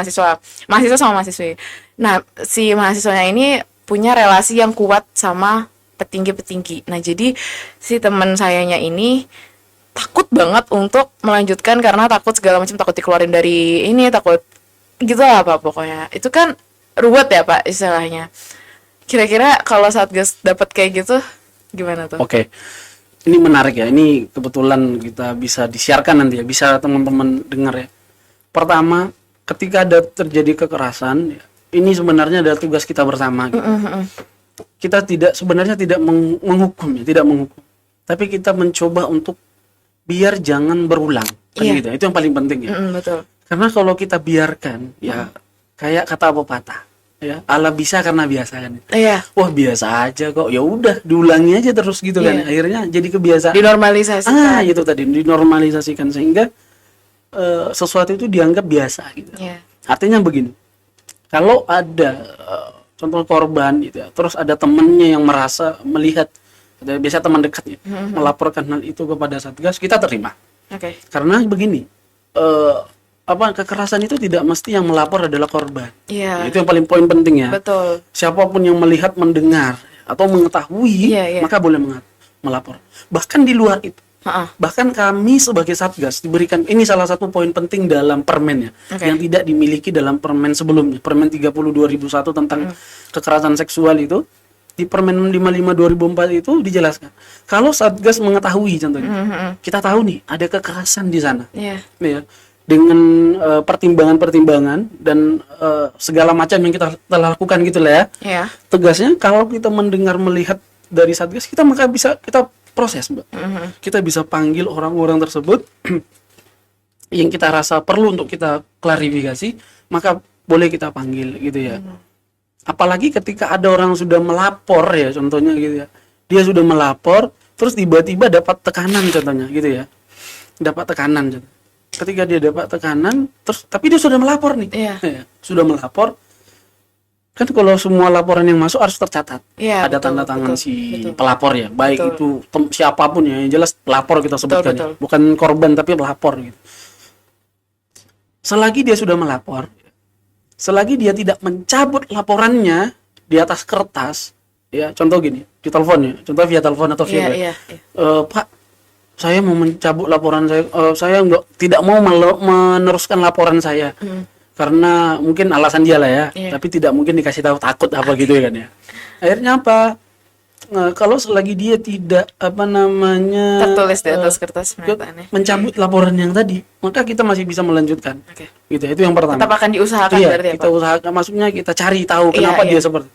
mahasiswi. Nah, si mahasiswanya ini punya relasi yang kuat sama petinggi. Nah, jadi si teman sayanya ini takut banget untuk melanjutkan karena takut segala macam, takut dikeluarin dari ini, takut gitu lah Pak pokoknya. Itu kan ruwet ya Pak istilahnya. Kira-kira kalau Satgas dapat kayak gitu gimana tuh? Oke. Ini menarik ya. Ini kebetulan kita bisa disiarkan nanti ya, bisa teman-teman dengar ya. Pertama, ketika ada terjadi kekerasan, ini sebenarnya adalah tugas kita bersama gitu. Kita sebenarnya tidak menghukum ya, tidak menghukum. Tapi kita mencoba untuk biar jangan berulang. Kan Iya. gitu. Itu yang paling penting ya. Betul. Karena kalau kita biarkan ya kayak kata pepatah ya, ala bisa karena biasa kan. Iya. Wah, biasa aja kok. Ya udah, diulangi aja terus gitu kan. Iya. Akhirnya jadi kebiasaan. Dinormalisasikan. Itu tadi, dinormalisasikan sehingga sesuatu itu dianggap biasa gitu. Iya. Artinya begini. Kalau ada contoh korban gitu ya, terus ada temennya yang merasa melihat, biasa teman dekatnya melaporkan hal itu kepada Satgas, kita terima. Oke. Karena begini, kekerasan itu tidak mesti yang melapor adalah korban. Iya. Itu yang paling poin penting ya. Betul. Siapapun yang melihat, mendengar atau mengetahui, Iya. maka boleh melapor. Bahkan di luar itu, bahkan kami sebagai Satgas diberikan, ini salah satu poin penting dalam permen ya, Oke. yang tidak dimiliki dalam permen sebelumnya, Permen 30 2001 tentang kekerasan seksual itu. Di Permen 55 2004 itu dijelaskan, kalau Satgas mengetahui contohnya, kita tahu nih ada kekerasan di sana, Iya. ya, dengan pertimbangan-pertimbangan dan segala macam yang kita telah lakukan gitu lah ya. Iya. Tegasnya kalau kita mendengar melihat dari Satgas, kita maka bisa kita proses, Mbak. Kita bisa panggil orang-orang tersebut yang kita rasa perlu untuk kita klarifikasi, maka boleh kita panggil gitu ya. Apalagi ketika ada orang sudah melapor ya, contohnya gitu ya. Dia sudah melapor, terus tiba-tiba dapat tekanan contohnya gitu ya. Dapat tekanan contohnya. Ketika dia dapat tekanan, terus tapi dia sudah melapor nih. Iya. Ya, sudah melapor. Kan kalau semua laporan yang masuk harus tercatat. Iya, Ada betul, tanda tangan betul, si betul. pelapor ya. Baik Betul. itu siapapun ya, yang jelas pelapor kita sebutkan ya. betul. Bukan korban tapi pelapor gitu. Selagi dia sudah melapor, selagi dia tidak mencabut laporannya di atas kertas, ya contoh gini, di telepon ya, contoh via telepon atau via Pak, saya mau mencabut laporan saya, saya tidak mau meneruskan laporan saya, karena mungkin alasan dia lah ya, tapi tidak mungkin dikasih tahu, takut apa gitu ya kan ya. Akhirnya apa? Kalau selagi dia tidak tertulis di atas kertas mencabut laporan yang tadi, maka kita masih bisa melanjutkan. Gitu, itu yang pertama. Tetap akan diusahakan berarti ya, kita usahakan, maksudnya kita cari tahu kenapa dia seperti.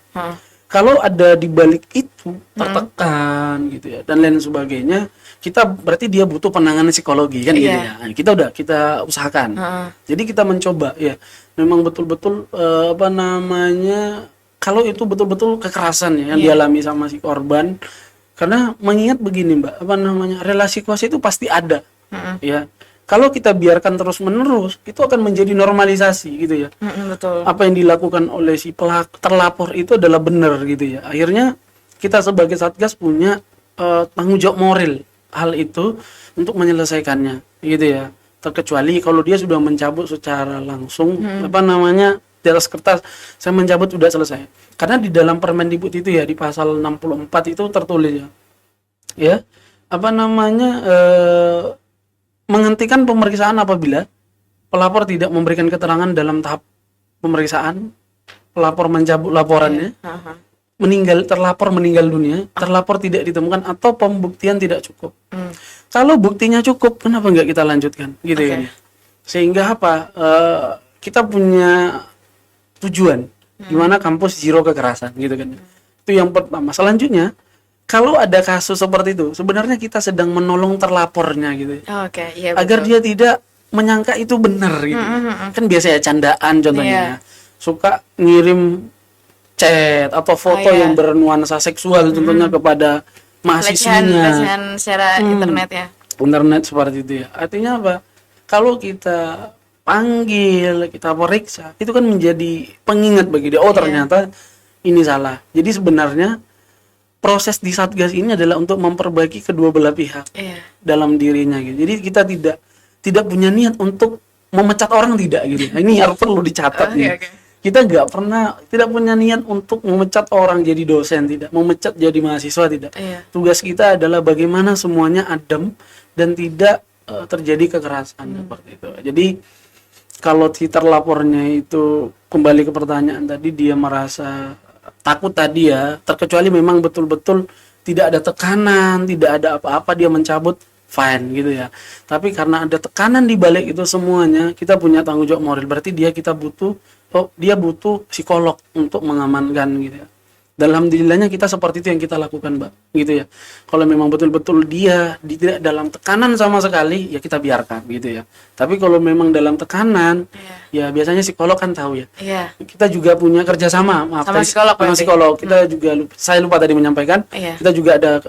Kalau ada di balik itu tertekan gitu ya dan lain sebagainya, kita berarti dia butuh penanganan psikologi kan gitu ya. Nah, kita usahakan. Jadi kita mencoba ya, memang betul-betul kalau itu betul-betul kekerasan ya yang dialami sama si korban. Karena mengingat begini Mbak, relasi kuasa itu pasti ada. Ya. Kalau kita biarkan terus-menerus, itu akan menjadi normalisasi gitu ya. Betul. Apa yang dilakukan oleh si terlapor itu adalah benar gitu ya. Akhirnya kita sebagai Satgas punya tanggung jawab moral hal itu untuk menyelesaikannya gitu ya. Terkecuali kalau dia sudah mencabut secara langsung di atas kertas, saya mencabut sudah selesai. Karena di dalam Permendikbud itu ya, di pasal 64 itu tertulis ya. Menghentikan pemeriksaan apabila pelapor tidak memberikan keterangan dalam tahap pemeriksaan, pelapor mencabut laporannya, terlapor meninggal dunia, terlapor tidak ditemukan, atau pembuktian tidak cukup. Kalau buktinya cukup, kenapa nggak kita lanjutkan, gitu ya? Sehingga kita punya tujuan, gimana kampus zero kekerasan, gitu kan? Itu yang pertama. Selanjutnya, kalau ada kasus seperti itu, sebenarnya kita sedang menolong terlapornya gitu. Agar dia tidak menyangka itu benar gitu. Kan biasa ya candaan contohnya. Suka ngirim chat atau foto yang bernuansa seksual contohnya kepada mahasiswinya. Pelecehan secara internet ya. Internet seperti itu ya. Artinya apa? Kalau kita panggil, kita periksa, itu kan menjadi pengingat bagi dia. Oh, ternyata ini salah. Jadi sebenarnya proses di Satgas ini adalah untuk memperbaiki kedua belah pihak dalam dirinya gitu. Jadi kita tidak punya niat untuk memecat orang, tidak gitu. Nah, ini harus perlu dicatat nih. Kita tidak punya niat untuk memecat orang jadi dosen, tidak, memecat jadi mahasiswa, tidak. Tugas kita adalah bagaimana semuanya adem dan tidak terjadi kekerasan seperti itu. Jadi kalau si terlapornya itu, kembali ke pertanyaan tadi, dia merasa takut tadi ya, terkecuali memang betul-betul tidak ada tekanan, tidak ada apa-apa, dia mencabut, fine gitu ya. Tapi karena ada tekanan di balik itu semuanya, kita punya tanggung jawab moral. Berarti dia butuh psikolog untuk mengamankan gitu ya. Dan alhamdulillahnya kita seperti itu yang kita lakukan Mbak, gitu ya. Kalau memang betul-betul dia tidak dalam tekanan sama sekali, ya kita biarkan gitu ya. Tapi kalau memang dalam tekanan, ya biasanya psikolog kan tahu ya. Kita juga punya kerjasama sama psikolog. Kita juga saya lupa tadi menyampaikan, kita juga ada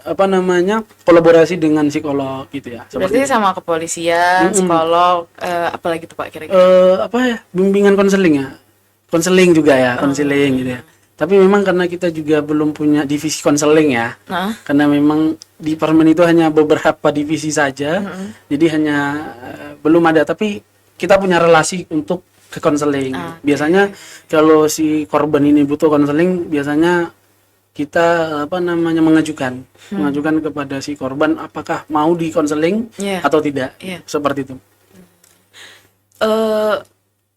kolaborasi dengan psikolog gitu ya. Berarti sama kepolisian, psikolog, apalagi tuh Pak kira-kira? Bimbingan konseling juga ya, konseling gitu ya. Tapi memang karena kita juga belum punya divisi konseling ya, karena memang di Permen itu hanya beberapa divisi saja, jadi hanya belum ada. Tapi kita punya relasi untuk ke konseling. Biasanya kalau si korban ini butuh konseling, biasanya kita mengajukan kepada si korban apakah mau di konseling atau tidak, seperti itu.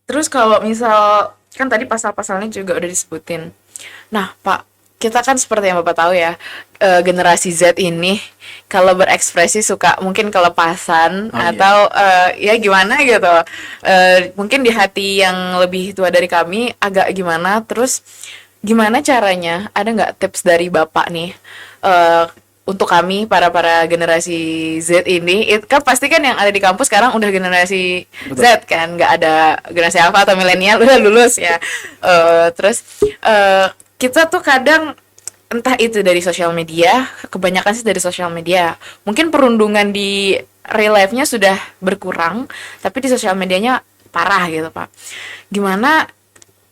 Terus kalau misal kan tadi pasal-pasalnya juga udah disebutin. Nah, Pak, kita kan seperti yang Bapak tahu ya, generasi Z ini kalau berekspresi suka mungkin kelepasan atau ya gimana gitu. Mungkin di hati yang lebih tua dari kami agak gimana. Terus gimana caranya? Ada nggak tips dari Bapak nih untuk kami para generasi Z ini? Itu kan pasti kan yang ada di kampus sekarang udah generasi Z kan, nggak ada generasi Alpha atau milenial, udah lulus ya. Terus kita tuh kadang entah itu dari sosial media, kebanyakan sih dari sosial media. Mungkin perundungan di real life-nya sudah berkurang, tapi di sosial medianya parah gitu Pak. Gimana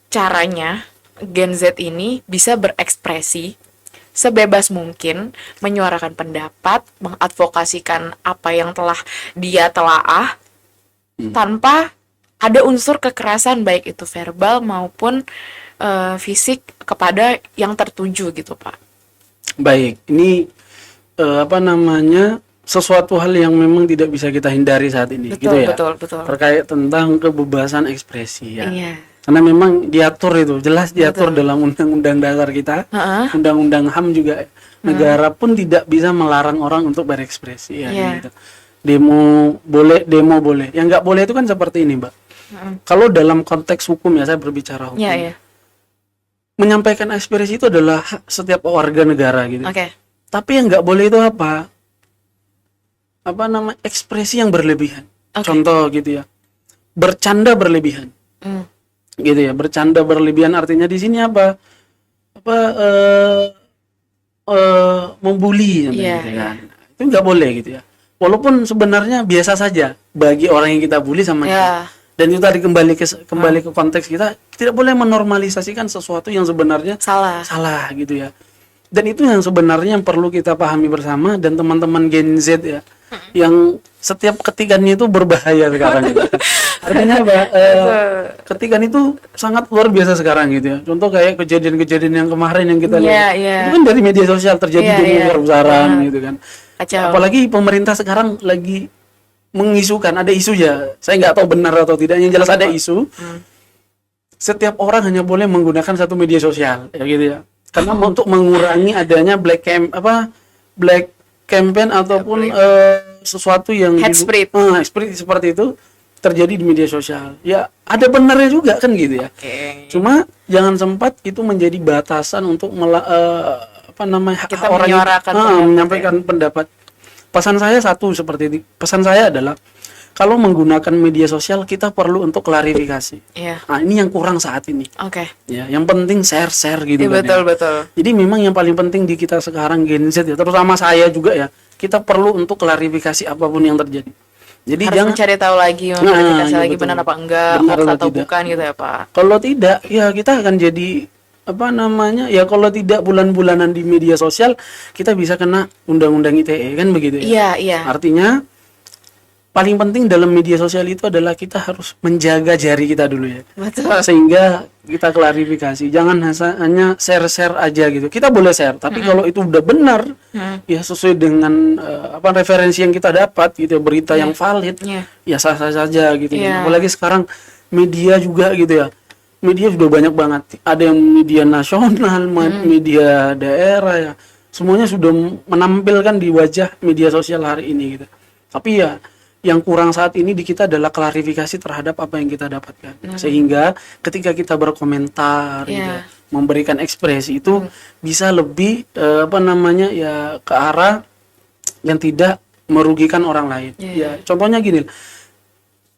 caranya Gen Z ini bisa berekspresi sebebas mungkin, menyuarakan pendapat, mengadvokasikan apa yang telah dia telaah, tanpa ada unsur kekerasan baik itu verbal maupun fisik kepada yang tertuju gitu Pak. Baik, ini sesuatu hal yang memang tidak bisa kita hindari saat ini, gitu ya. Betul. Terkait tentang kebebasan ekspresi ya. Iya. Karena memang diatur itu, jelas diatur dalam undang-undang dasar kita, undang-undang HAM juga. Negara pun tidak bisa melarang orang untuk berekspresi ya. Gitu. Demo boleh. Yang nggak boleh itu kan seperti ini, Mbak. Kalau dalam konteks hukum ya, saya berbicara hukum. Menyampaikan ekspresi itu adalah hak setiap warga negara gitu. Tapi yang nggak boleh itu apa ekspresi yang berlebihan. Contoh gitu ya, bercanda berlebihan. Gitu ya, bercanda berlebihan artinya di sini membuli gitu kan. Itu nggak boleh gitu ya. Walaupun sebenarnya biasa saja bagi orang yang kita bully sama kita. Dan itu tadi kembali ke konteks kita tidak boleh menormalisasikan sesuatu yang sebenarnya salah gitu ya. Dan itu yang sebenarnya yang perlu kita pahami bersama, dan teman-teman Gen Z ya, yang setiap ketikannya itu berbahaya sekarang. Artinya apa? Ketikan itu sangat luar biasa sekarang gitu ya. Contoh kayak kejadian-kejadian yang kemarin yang kita lihat, itu kan dari media sosial terjadi demo besar-besaran gitu kan. Apalagi pemerintah sekarang lagi mengisukan, ada isu ya, saya nggak tahu benar atau tidak, yang jelas ada isu. Setiap orang hanya boleh menggunakan satu media sosial ya gitu ya, karena untuk mengurangi adanya black campaign ataupun sesuatu yang hate speech seperti itu terjadi di media sosial. Ya ada benarnya juga kan gitu ya. Cuma jangan sempat itu menjadi batasan untuk kita menyampaikan pendapat. Pesan saya seperti ini. Pesan saya adalah kalau menggunakan media sosial kita perlu untuk klarifikasi. Nah, ini yang kurang saat ini. Ya, yang penting share gitu kan. Betul. Jadi memang yang paling penting di kita sekarang Gen Z ya, terutama saya juga ya, kita perlu untuk klarifikasi apapun yang terjadi. Jadi harus mencari tahu lagi, memverifikasi lagi benar apa enggak, hoax atau bukan gitu ya Pak. Kalau tidak, ya kita akan jadi ya kalau tidak bulan-bulanan di media sosial kita bisa kena undang-undang ITE kan begitu ya. Iya. Artinya paling penting dalam media sosial itu adalah kita harus menjaga jari kita dulu ya. Betul. Sehingga kita klarifikasi, jangan hanya share aja gitu. Kita boleh share, tapi kalau itu udah benar ya sesuai dengan referensi yang kita dapat gitu, berita yang valid, ya sah-sah saja gitu. Apalagi sekarang media juga gitu ya. Media sudah banyak banget, ada yang media nasional, media daerah ya, semuanya sudah menampilkan di wajah media sosial hari ini gitu. Tapi ya yang kurang saat ini di kita adalah klarifikasi terhadap apa yang kita dapatkan, sehingga ketika kita berkomentar gitu, memberikan ekspresi itu bisa lebih ke arah yang tidak merugikan orang lain. Ya contohnya gini,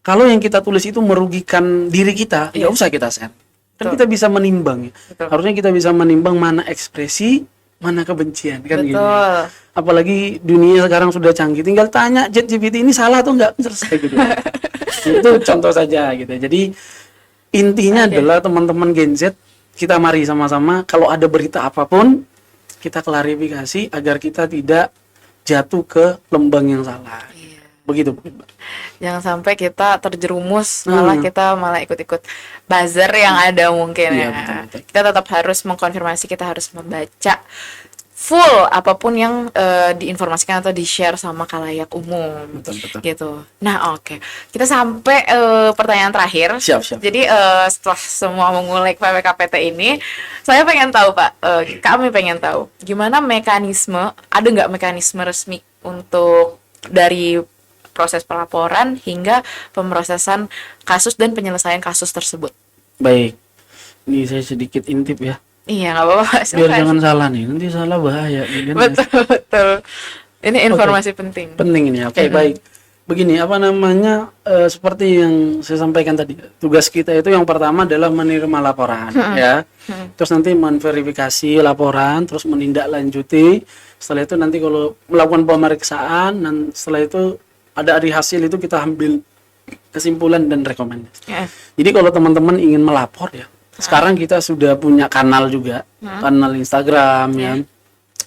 kalau yang kita tulis itu merugikan diri kita, nggak usah kita share. Kan kita bisa menimbang ya. Harusnya kita bisa menimbang mana ekspresi, mana kebencian kan gitu. Apalagi dunia sekarang sudah canggih, tinggal tanya ChatGPT ini salah atau enggak, selesai gitu. Itu contoh saja gitu. Jadi intinya adalah teman-teman Gen Z, kita mari sama-sama kalau ada berita apapun kita klarifikasi agar kita tidak jatuh ke lembang yang salah. Begitu. Jangan sampai kita terjerumus kita malah ikut-ikut buzzer yang ada mungkin ya. Betul. Kita tetap harus mengkonfirmasi, kita harus membaca full apapun yang diinformasikan atau di-share sama khalayak umum. Betul. Gitu. Nah, kita sampai pertanyaan terakhir. Siap. Jadi setelah semua mengulik PPKPT ini, saya pengen tahu Pak, kami pengen tahu gimana ada nggak mekanisme resmi untuk dari proses pelaporan hingga pemrosesan kasus dan penyelesaian kasus tersebut. Baik, ini saya sedikit intip ya. Iya, nggak apa-apa. Biar jangan salah nih, nanti salah bahaya. Betul. Ini informasi penting. Penting ini. Baik. Begini, seperti yang saya sampaikan tadi, tugas kita itu yang pertama adalah menerima laporan, ya. Terus nanti memverifikasi laporan, terus menindaklanjuti. Setelah itu nanti kalau melakukan pemeriksaan, dan setelah itu ada dari hasil itu kita ambil kesimpulan dan rekomendasi. Jadi kalau teman-teman ingin melapor ya, sekarang kita sudah punya kanal juga, kanal Instagram ya.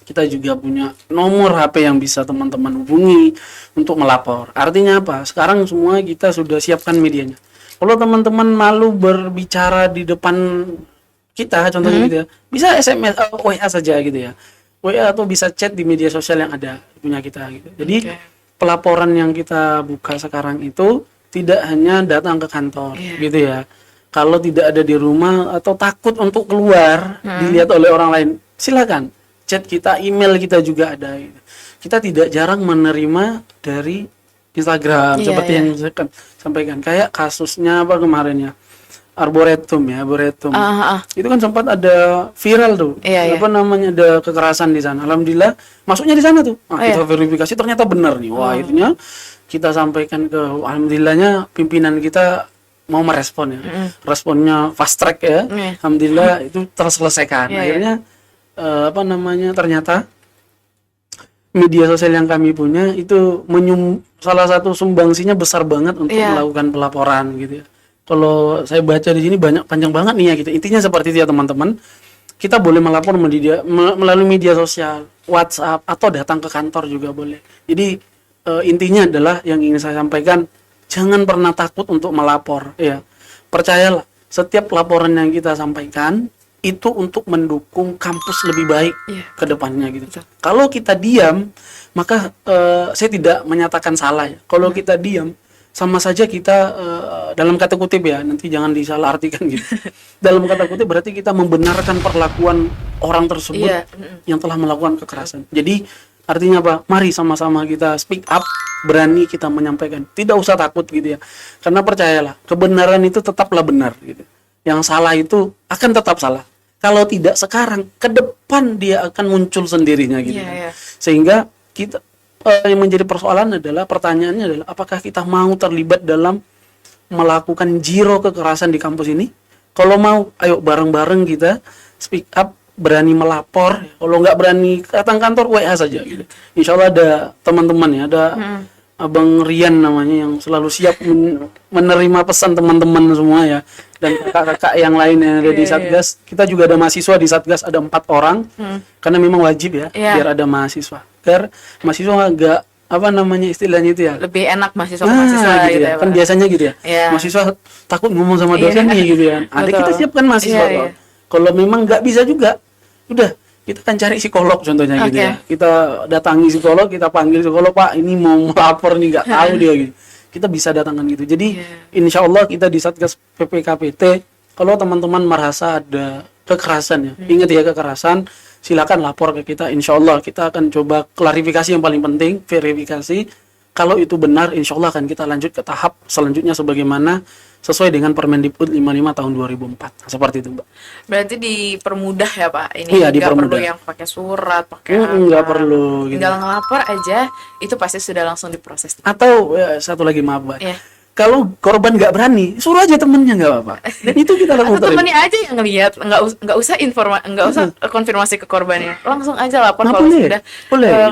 Kita juga punya nomor HP yang bisa teman-teman hubungi untuk melapor. Artinya apa? Sekarang semua kita sudah siapkan medianya. Kalau teman-teman malu berbicara di depan kita, contohnya gitu ya, bisa SMS, WA saja gitu ya. WA atau bisa chat di media sosial yang ada punya kita gitu. Jadi pelaporan yang kita buka sekarang itu tidak hanya datang ke kantor gitu ya. Kalau tidak ada di rumah atau takut untuk keluar dilihat oleh orang lain, silakan chat kita, email kita juga ada gitu. Kita tidak jarang menerima dari Instagram seperti yang saya sampaikan. Kayak kasusnya apa kemarin ya, Arboretum. Itu kan sempat ada viral tuh, apa namanya, ada kekerasan di sana. Alhamdulillah masuknya di sana tuh. Kita verifikasi ternyata benar nih. Wah, itunya kita sampaikan ke, alhamdulillahnya pimpinan kita mau merespon ya. Responnya fast track ya. Alhamdulillah itu terselesaikan. Akhirnya apa namanya, ternyata media sosial yang kami punya itu salah satu sumbangsinya besar banget untuk melakukan pelaporan gitu ya. Kalau saya baca di sini panjang banget nih ya gitu. Intinya seperti itu ya teman-teman. Kita boleh melapor melalui media sosial, WhatsApp, atau datang ke kantor juga boleh. Jadi intinya adalah yang ingin saya sampaikan, jangan pernah takut untuk melapor ya. Percayalah, setiap laporan yang kita sampaikan itu untuk mendukung kampus lebih baik ke depannya gitu. Kalau kita diam, maka saya tidak menyatakan salah ya. Kalau kita diam, sama saja kita dalam kata kutip ya, nanti jangan disalahartikan gitu. Dalam kata kutip berarti kita membenarkan perlakuan orang tersebut yang telah melakukan kekerasan. Jadi artinya apa? Mari sama-sama kita speak up, berani kita menyampaikan. Tidak usah takut gitu ya. Karena percayalah, kebenaran itu tetaplah benar gitu. Yang salah itu akan tetap salah. Kalau tidak sekarang, ke depan dia akan muncul sendirinya gitu. Sehingga kita yang menjadi persoalan adalah, pertanyaannya adalah, apakah kita mau terlibat dalam melakukan zero kekerasan di kampus ini? Kalau mau, ayo bareng-bareng kita speak up, berani melapor. Kalau nggak berani datang kantor, WA saja gitu. Insya Allah ada teman-teman ya, ada Abang Rian namanya yang selalu siap menerima pesan teman-teman semua ya, dan kakak-kakak yang lain yang ada di Satgas. Kita juga ada mahasiswa di Satgas, ada 4 orang, karena memang wajib ya biar ada mahasiswa. Agar mahasiswa nggak, apa namanya istilahnya itu ya, lebih enak mahasiswa ke mahasiswa gitu ya. Kan biasanya gitu ya, mahasiswa takut ngomong sama dosen nih gitu ya. Ada kita siapkan mahasiswa. Kalau memang nggak bisa juga, udah kita kan cari psikolog contohnya gitu ya. Kita datangi psikolog, kita panggil psikolog, Pak ini mau melapor nih, nggak tahu dia gitu. Kita bisa datangkan gitu. Jadi insya Allah kita di Satgas PPKPT, kalau teman-teman merasa ada kekerasan ya, ingat ya, kekerasan, silakan lapor ke kita. Insya Allah kita akan coba klarifikasi yang paling penting, verifikasi. Kalau itu benar, insya Allah akan kita lanjut ke tahap selanjutnya sebagaimana sesuai dengan Permendikbud 55 tahun 2004. Seperti itu, Mbak. Berarti dipermudah ya, Pak? Ini nggak perlu yang pakai surat, pakai nggak perlu. Tinggal ngelapor aja, itu pasti sudah langsung diproses. Atau satu lagi, maaf, Mbak. Kalau korban nggak berani, suruh aja temennya, nggak apa-apa. Dan itu kita lakukan. Atau temennya aja yang ngelihat, nggak usah konfirmasi ke korbannya, langsung aja lapor kalau sudah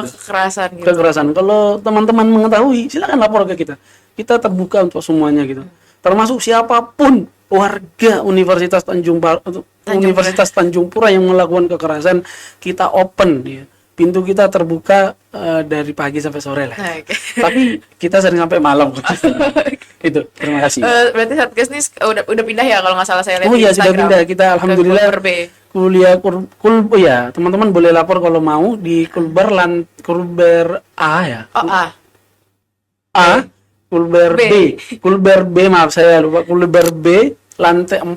kekerasan. Kekerasan. Kalau teman-teman mengetahui, silakan lapor ke kita. Kita terbuka untuk semuanya gitu. Termasuk siapapun warga Universitas Tanjung Pura yang melakukan kekerasan, kita open ya. Pintu kita terbuka dari pagi sampai sore lah. Tapi kita sering sampai malam. Itu. Terima kasih. Berarti Satgas ini udah pindah ya kalau nggak salah saya lihat di Instagram. Sudah pindah. Kita alhamdulillah kuliah teman-teman boleh lapor kalau mau di Kulber A ya. Kulber B, maaf saya lupa. Kulber B lantai 4.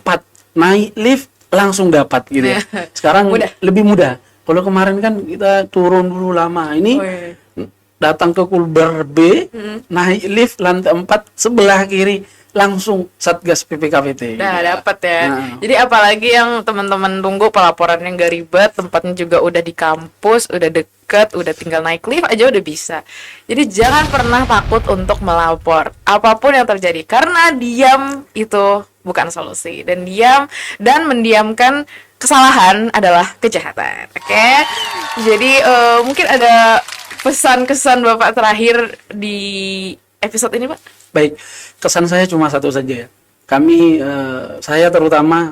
Naik lift langsung dapat gitu ya. Sekarang lebih mudah. Kalau kemarin kan kita turun dulu lama. Ini datang ke Kulber B, naik lift lantai 4, sebelah kiri langsung Satgas PPKPT. Nah, dapat ya. Jadi apalagi yang teman-teman tunggu, pelaporannya nggak ribet, tempatnya juga udah di kampus, udah deket, udah tinggal naik lift aja udah bisa. Jadi jangan pernah takut untuk melapor apapun yang terjadi, karena diam itu bukan solusi, dan diam dan mendiamkan kesalahan adalah kejahatan. Oke? Jadi mungkin ada pesan-kesan Bapak terakhir di episode ini, Pak? Baik, kesan saya cuma satu saja ya. Kami, saya terutama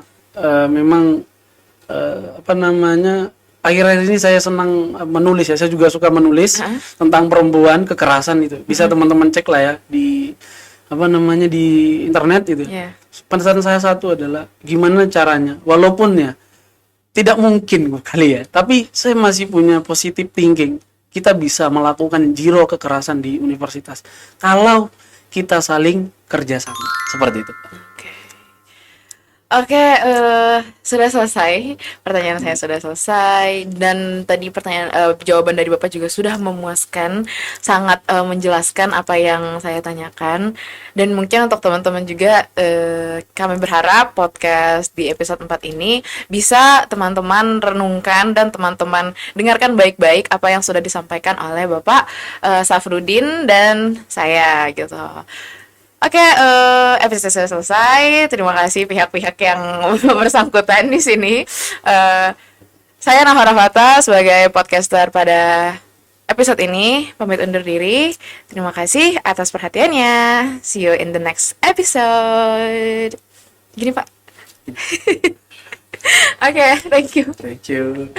memang akhir-akhir ini saya senang menulis ya. Saya juga suka menulis tentang perempuan, kekerasan itu. Bisa teman-teman cek lah ya di apa namanya di internet itu. Iya. Pesan saya satu adalah gimana caranya, walaupun ya tidak mungkin kali ya, tapi saya masih punya positive thinking. Kita bisa melakukan zero kekerasan di universitas kalau kita saling kerjasama seperti itu. Oke, sudah selesai. Pertanyaan saya sudah selesai dan tadi jawaban dari Bapak juga sudah memuaskan, sangat menjelaskan apa yang saya tanyakan. Dan mungkin untuk teman-teman juga kami berharap podcast di episode 4 ini bisa teman-teman renungkan dan teman-teman dengarkan baik-baik apa yang sudah disampaikan oleh Bapak Safrudin dan saya gitu. Oke, episode sudah selesai. Terima kasih pihak-pihak yang bersangkutan di sini. Saya Nahora Fata sebagai podcaster pada episode ini pamit undur diri. Terima kasih atas perhatiannya. See you in the next episode. Gini Pak. Oke, thank you. Thank you.